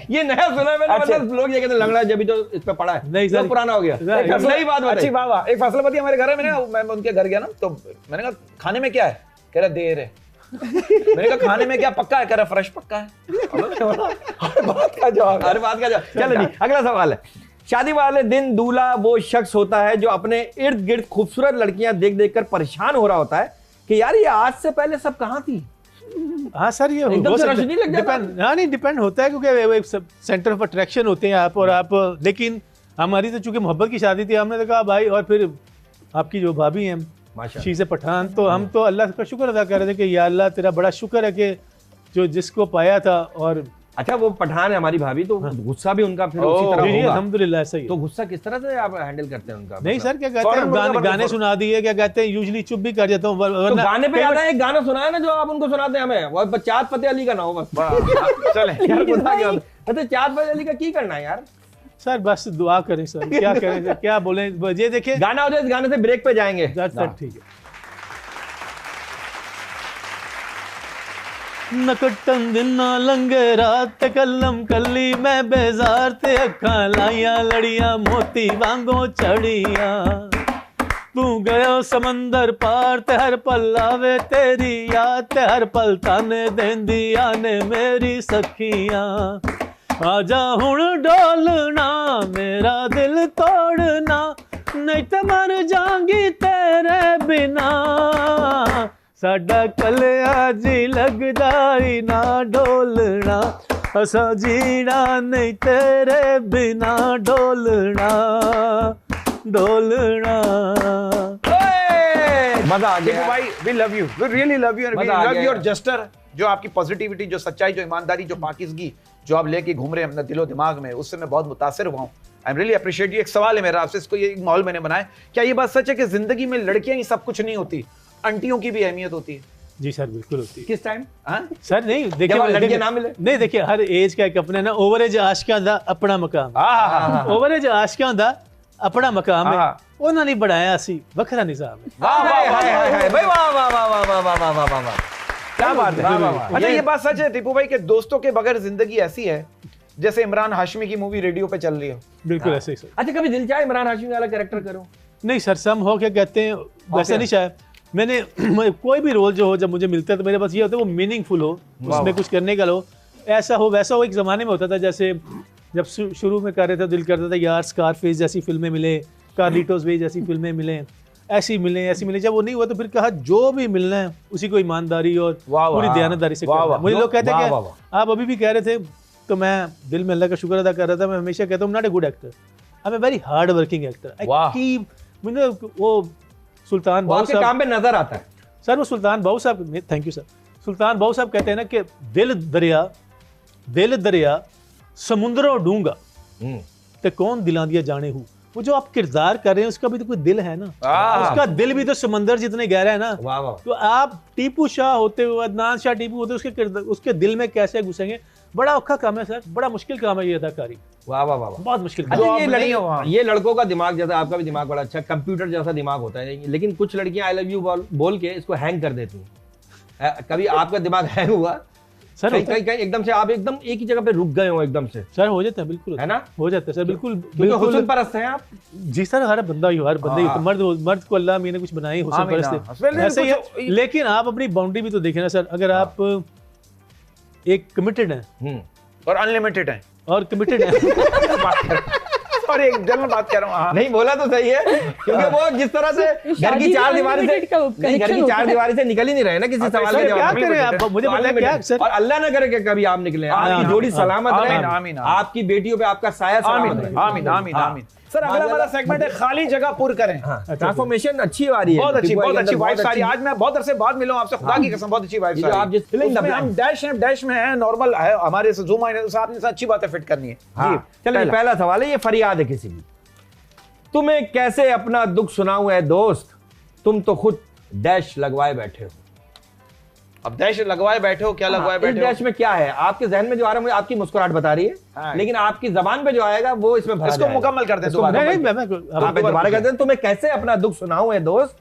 ये नया सुना मैंने, मतलब लोग ये कहते हैं लंगड़ा जब तो इस पे पड़ा है। नहीं सर, पुराना हो गया। नई बात अच्छी बाबा। एक फैसलाबादी हमारे घर में, मैं उनके घर गया ना, तो मैंने कहा खाने में क्या है, कह रहा देर है। मैंने कहा खाने में क्या पक्का है, कह रहा फ्रेश पक्का है। बात का जवाब, हर बात का जवाब। चलो जी, अगला सवाल है, शादी वाले दिन दूल्हा वो शख्स होता है जो अपने इर्द गिर्द खूबसूरत लड़कियां देख देख कर परेशान हो रहा होता है कि यार ये आज से पहले सब कहाँ थी। हाँ सर, ये एकदम से रश नहीं लग जाता? हाँ नहीं, डिपेंड होता है, क्योंकि सेंटर ऑफ अट्रैक्शन होते हैं आप और आप, लेकिन हमारी तो चूंकि मोहब्बत की शादी थी, हमने तो कहा भाई, और फिर आपकी जो भाभी हैं शी से पठान, तो हम तो अल्लाह का शुक्र अदा कर रहे थे कि या अल्लाह तेरा बड़ा शुक्र है कि जो जिसको पाया था। और अच्छा, वो पठान है हमारी भाभी, तो गुस्सा भी उनका फिर उसी तरह होगा। अल्हम्दुलिल्लाह सही है। तो गुस्सा किस तरह से आप हैंडल करते हैं उनका? नहीं सर, क्या कहते हैं, गाने सुना दिए, क्या कहते हैं, यूजुअली चुप भी कर जाता हूँ। तो गाने पे आता है, एक गाना सुनाया ना जो आप उनको सुनाते हैं हमें, वो चाँद फतेह अली का ना हो बस। चले यार, अच्छा चाँद फतेह अली का की करना है यार? सर बस दुआ करें सर, क्या करें सर, क्या बोले, ये देखिए गाना हो जाए, इस गाने से ब्रेक पे जाएंगे। ठीक है। नकटन दिन ना लंगे रात कलम कली मैं बेजार ते अखा लाइया लड़िया मोती वांगो चढ़िया तू गयो समंदर पार ते हर पल आवे तेरी याद ते हर पल ताने देंदी आने मेरी सखियां आजा हुण डोलना मेरा दिल तोड़ना नहीं तो मर जाऊंगी तेरे बिना साडा कलिया जी लगदा ही ना डोलना असा जीना नहीं तेरे बिना डोलना डोलना। मजा आ गया भाई, we love you, we really love you and we love your gesture, जो आपकी पॉजिटिविटी, जो सच्चाई, जो ईमानदारी, जो पाकिज़गी जो आप लेके घूम रहे हैं अपने दिलो दिमाग में, उससे मैं बहुत मुतासिर हुआ हूँ। I am really appreciate you. एक सवाल है मेरा आपसे, इसको ये माहौल मैंने बनाया, क्या ये बात सच है कि जिंदगी में लड़कियां ही सब कुछ नहीं होती, आंटियों की भी अहमियत होती है? जी सर, बिल्कुल होती है। किस टाइम? सर नहीं, देखिए ना मिले, नहीं देखिए, हर एज का एक अपना ना ओवरेज आशिकां दा अपना मकाम, ओवरेज आशिकां दा अपना मकाम है, ਉਹਨਾਂ ਨੇ बढ़ाया सी ਵੱਖਰਾ निजाम है। वाह वाह भाई, वाह वाह वाह वाह वाह वाह वाह वाह, क्या बात है। अच्छा, ये बात सच है टीपू भाई कि दोस्तों के बगैर जिंदगी ऐसी है जैसे इमरान हाशमी की मूवी रेडियो पे चल रही हो? बिल्कुल ऐसे ही सर। अच्छा, कभी दिल चाहे इमरान हाशमी वाला कैरेक्टर करो? नहीं सर, सम हो क्या कहते हैं वैसा नहीं चाहे मैंने। कोई भी रोल जो हो जब मुझे मिलता है तो मेरे पास ये होता है वो मीनिंगफुल हो, उसमें कुछ करने का हो, ऐसा हो वैसा हो। एक ज़माने में होता था, जैसे जब शुरू में कर रहे थे दिल करता था यार स्कारफेस जैसी फिल्में मिले, कार्लिटोस वे जैसी फिल्में मिले, ऐसी मिले। जब वो नहीं हुआ तो फिर कहा जो भी मिलना है उसी को ईमानदारी और पूरी दयानतदारी से करना। मुझे लोग कहते हैं कि आप अभी भी कह रहे थे, तो मैं दिल में अल्लाह का शुक्र अदा कर रहा था। मैं हमेशा कहता हूँ not a good actor, I am a very hard working actor. मुझे वो सुल्तान बाहू साहब काम पे नजर आता है सर, वो सुल्तान बाहू साहब, थैंक यू सर, सुल्तान बाहू साहब कहते हैं ना कि दिल दरिया समुद्रों डूंगा ते कौन दिला दिया जाने हूँ। वो जो आप किरदार कर रहे हैं उसका भी तो कोई दिल है ना, उसका दिल भी तो समंदर जितने गहरा है ना। तो आप टीपू शाह होते हुए, अदनान शाह टीपू होते हुए उसके दिल में कैसे घुसेंगे? बड़ा औखा काम है सर, बड़ा मुश्किल काम है ये अदाकारी। वाह वाह वाह, बहुत मुश्किल। ये लड़कों का दिमाग जैसा, आपका भी दिमाग बड़ा अच्छा कंप्यूटर जैसा दिमाग होता है, लेकिन कुछ लड़कियां आई लव यू बोल के इसको हैंग कर देती हैं। कभी आपका दिमाग हैंग हुआ सर? कहीं एकदम से आप एकदम एक ही जगह पे रुक गए हो एकदम से? सर हो जाता है, बिल्कुल है ना, हो जाता है सर, बिल्कुल हुस्न परस्त हैं आप? जी सर, हर बंदा मर्द को अल्लाह ने कुछ बनाई हुस्न परस्त ऐसे ही है। लेकिन आप अपनी बाउंड्री भी तो देखें ना सर, अगर आप एक कमिटेड हैं और अनलिमिटेड हैं और कमिटेड है और एक जनरल बात कह रहा हूँ, नहीं बोला तो सही है, क्योंकि वो जिस तरह से घर की चार दीवारी से निकल ही नहीं रहे ना किसी सवाल के जवाब। मुझे और अल्लाह ना करे कि कभी आप निकले, आपकी जोड़ी सलामत रहे, आपकी बेटियों पे आपका साया सलामत रहे। आमीन आमीन आमीन। सर अगला हमारा सेगमेंट है खाली जगह पूर करें। ट्रांसफॉर्मेशन अच्छी आ रही है, बहुत अच्छी वाइब्स आ रही है। आज मैं बहुत अरसे बाद मिला हूं आपसे, खुदा की कसम बहुत अच्छी वाइब्स आ रही है। आप जिस हम डैश में है, नॉर्मल है हमारे से जूम आने से आपने अच्छी बातें फिट करनी है। जी चलिए, पहला सवाल है, ये फरियाद है किसी की, तुम्हें कैसे अपना दुख सुनाऊं है दोस्त, तुम तो खुद डैश लगवाए बैठे हो। अब डैश लगवाए बैठे हो, क्या लगवाए बैठे हो? डैश में क्या है आपके जहन में जो आ रहा है? मुझे आपकी मुस्कुराहट बता रही है, लेकिन आपकी जबान पे जो आएगा वो इसमें भरा इसको मुकम्मल कर दें, दोबारा कर दें। तुम्हें कैसे अपना दुख सुनाऊं है दोस्त,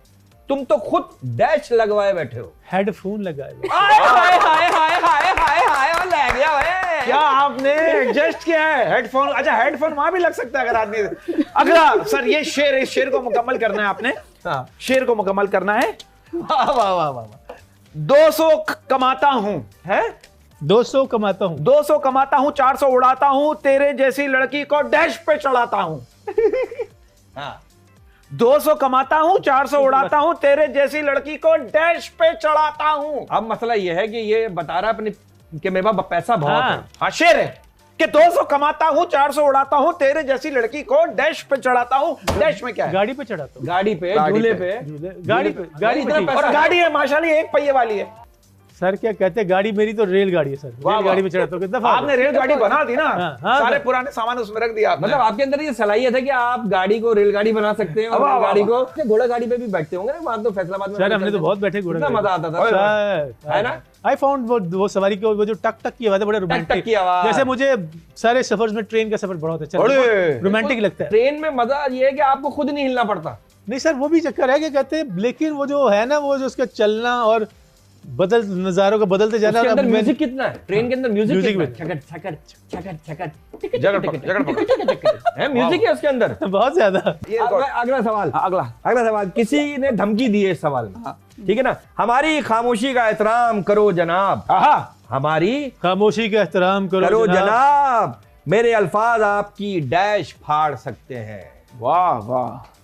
तुम तो खुद डैश लगवाए बैठे हो। हेडफोन लगाए क्या आपने एडजस्ट किया है हेडफोन? अच्छा, हेडफोन वहां भी लग सकता है अगर आदमी। अगला सर, ये शेर, इस शेर को मुकम्मल करना है आपने, शेर को मुकम्मल करना है। वाह वाह वाह वाह। 200 कमाता हूं है, 200 कमाता हूँ, 200 कमाता हूँ, 400 उड़ाता हूँ, तेरे जैसी लड़की को डैश पे चढ़ाता हूँ। हाँ 200 कमाता हूँ, 400 उड़ाता हूँ, तेरे जैसी लड़की को डैश पे चढ़ाता हूँ। अब मसला ये है कि ये बता रहा है अपनी कि मेरे पास पैसा बहुत है। हाँ शेर है कि 200 कमाता हूँ, 400 उड़ाता हूँ, तेरे जैसी लड़की को डैश पे चढ़ाता हूँ। डैश में क्या है? गाड़ी पे चढ़ाता हूँ, गाड़ी पे, झूले पे, गाड़ी पे, गाड़ी पे ठीक। और गाड़ी है माशाल्लाह, एक पहिए वाली है। सर क्या कहते हैं, गाड़ी मेरी तो रेलगाड़ी है सर, रेलगाड़ी पे चढ़ाता हूँ। कितना फायदा? आपने रेलगाड़ी बना दी ना, हाँ, सारे सर। पुराने सामान उसमें रख दिया आपने। मतलब आपके अंदर ये सलाहियत है कि आप गाड़ी को रेलगाड़ी बना सकते हैं और वाह, वाह, गाड़ी को घोड़ा गाड़ी पे भी बैठते होंगे ना, वहां तो फैसलाबाद में सर हमने तो बहुत बैठे घोड़े कितना पे। मजा आता था सर, है ना? आई फाउंड वो सवारी की वो जो टक टक की आवाज है, बड़ा टक रोमांटिक की आवाज। जैसे मुझे सारे सफर में ट्रेन का सफर बहुत अच्छा लगता है, रोमांटिक लगता है। ट्रेन में मजा ये है कि आपको खुद नहीं हिलना पड़ता। नहीं सर वो भी चक्कर है कि कहते हैं, लेकिन वो जो है ना, वो जो उसका चलना और बदल नजारों का बदलते जाना। उसके अंदर म्यूजिक कितना है? ट्रेन के अंदर म्यूजिक म्यूजिक कितना है? छकट छकट छकट छकट जगड़ है, म्यूजिक है उसके अंदर। बहुत ज्यादा। अगला सवाल, अगला सवाल। किसी ने धमकी दी है इस सवाल में, ठीक है ना? हमारी खामोशी का एहतराम करो जनाब, हमारी खामोशी का एहतराम करो जनाब, मेरे अल्फाज आपकी डैश फाड़ सकते हैं। वाह वाह,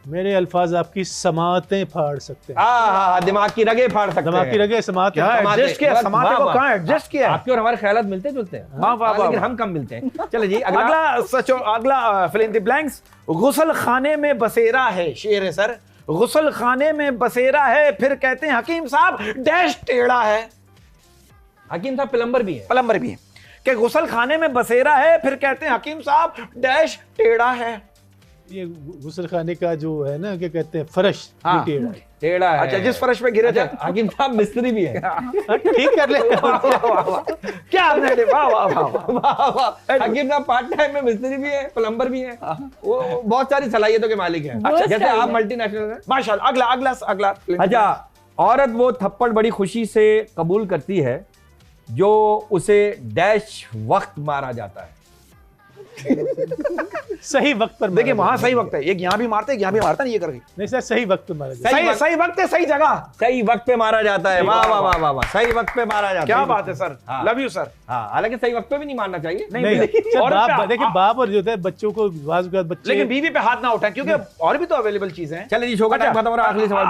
मेरे अल्फाज आपकी समातें फाड़ सकते हैं। हाँ, दिमाग की रगे फाड़ सकते हैं। दिमाग की रगे समातें। एडजस्ट किया, समाते को कहां एडजस्ट किया? आपके और हमारे ख्यालात मिलते जुलते हैं। वाह वाह, लेकिन हम कम मिलते हैं। चलो जी अगला फिल इन द ब्लैंक्स। गुसल खाने में बसेरा है, शेर है सर। गुसल खाने में बसेरा है, फिर कहते हैं हकीम साहब डैश टेढ़ा है। हकीम साहब प्लम्बर भी है, प्लम्बर भी है कि गुसल खाने में बसेरा है, फिर कहते हैं हकीम साहब डैश टेढ़ा है। ये गुस्ल खाने का जो है ना, क्या कहते हैं, फर्श, हाँ, ये टेढ़ा है। टेढ़ा है। अच्छा, जिस फर्श पे गिरे थे। हकीम साहब मिस्त्री भी है। ठीक कर ले। क्या आपने? वाह वाह वाह वाह वाह। हकीम साहब पार्ट टाइम में मिस्त्री भी है, प्लम्बर भी है, वो बहुत सारी सलाहियतों के मालिक हैं। जैसे आप मल्टीनेशनल हैं माशाल्लाह। अगला। अच्छा, औरत वो थप्पड़ बड़ी खुशी से कबूल करती है जो उसे डैश वक्त मारा जाता है। सही वक्त पर। देखिए वहां सही वक्त है, एक यहाँ भी मारते, यहाँ भी मारता नहीं, ये करके। नहीं सर, सही वक्त पर मारा जाता सही वक्त है, सही जगह, सही वक्त पे मारा जाता है। वाह वाह वाह वाह वाह, सही वक्त पे मारा जाता है। क्या बात है सर, लव यू सर। हाँ, हालांकि सही वक्त पे भी नहीं मारना चाहिए। नहीं, देखिए बाप और जो होता है बच्चों को बच्चे, लेकिन बीवी पे हाथ ना उठाएं, क्योंकि और भी तो अवेलेबल चीजें हैं। चलिए जी, शो का टाइम खत्म हो रहा है। आखिरी सवाल,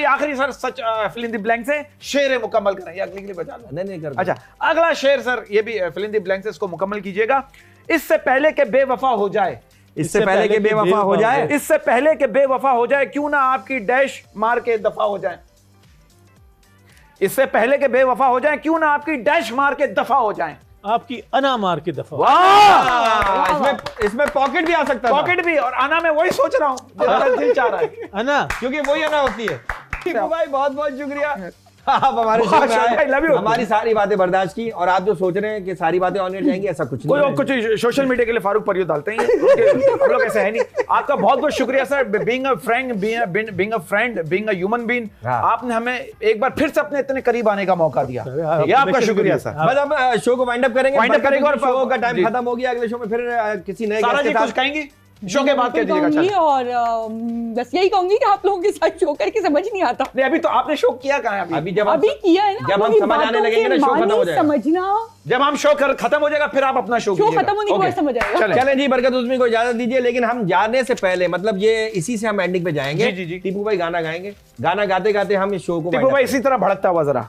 आखिरी सर, सच फिल इन द ब्लैंक से शेर मुकम्मल करें, ये अगले के लिए बचा लो। नहीं कर। अच्छा, अगला शेर सर, ये भी फिल इन द ब्लैंक से इसको मुकम्मल कीजिएगा। इससे पहले के बेवफा हो जाए, इससे पहले के बेवफा हो जाए, इससे पहले के बेवफा हो जाए, क्यों ना आपकी डैश मार के दफा हो जाए। इससे पहले के बेवफा हो जाए, क्यों ना आपकी डैश मार के दफा हो जाए। आपकी अना मार के दफा। वाह, इसमें पॉकेट भी आ सकता है। पॉकेट भी, और अना में वही सोच रहा हूँ, दिल चाह रहा है अना, क्योंकि वही अना होती है। भाई बहुत बहुत शुक्रिया, आप हमारे शो में आए, हमारी सारी बातें बर्दाश्त की। और आप जो सोच रहे हैं कि सारी बातें ऑनलाइन जाएंगी, ऐसा कुछ नहीं है। कुछ सोशल मीडिया के लिए फारूक परियो डालते हैं, हम लोग ऐसे है नहीं। आपका बहुत बहुत शुक्रिया sir, being a friend, being a friend, being a human being. आपने हमें एक बार फिर से अपने इतने करीब आने का मौका दिया, ये आपका शुक्रिया सर। बस अब शो को वाइंड अप करेंगे और शो का टाइम खत्म हो गया। अगले शो में फिर किसी नए सारा जी कुछ कहेंगी शो के बाद? और बस यही कहूंगी कि आप लोगों के साथ शो करके समझ नहीं आता। नहीं, अभी तो आपने शो किया कहाँ है? अभी किया है ना, जब हम समझ आने लगेंगे ना, शो खत्म हो जाएगा। समझना, जब हम शो खत्म हो जाएगा, फिर आप अपना शो खत्म होने के बाद समझ आएगा। चलें जी, बरकत उस्मी को इजाजत दीजिए। लेकिन हम जाने से पहले, मतलब ये इसी से हम एंडिंग पे जाएंगे। जी। टीपू भाई गाना गाएंगे, गाना गाते गाते हम इस शो को, टीपू भाई इसी तरह भड़कता हुआ जरा,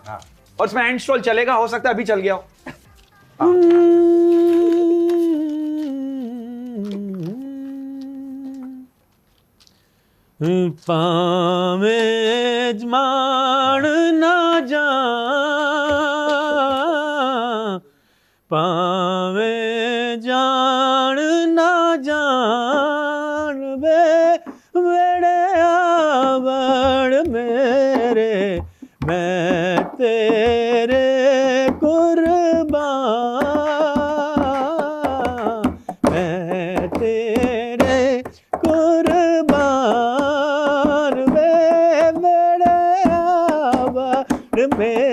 और उसमें एंड स्टॉल चलेगा, हो सकता है अभी चल गया हो। पावे जमान ना जा, पावे जान ना जान वे मेरे आवड़ मेरे, मैं तेरे कुर्बान, मैं तेरे कुर्बान वे मेरे आवड़ मेरे।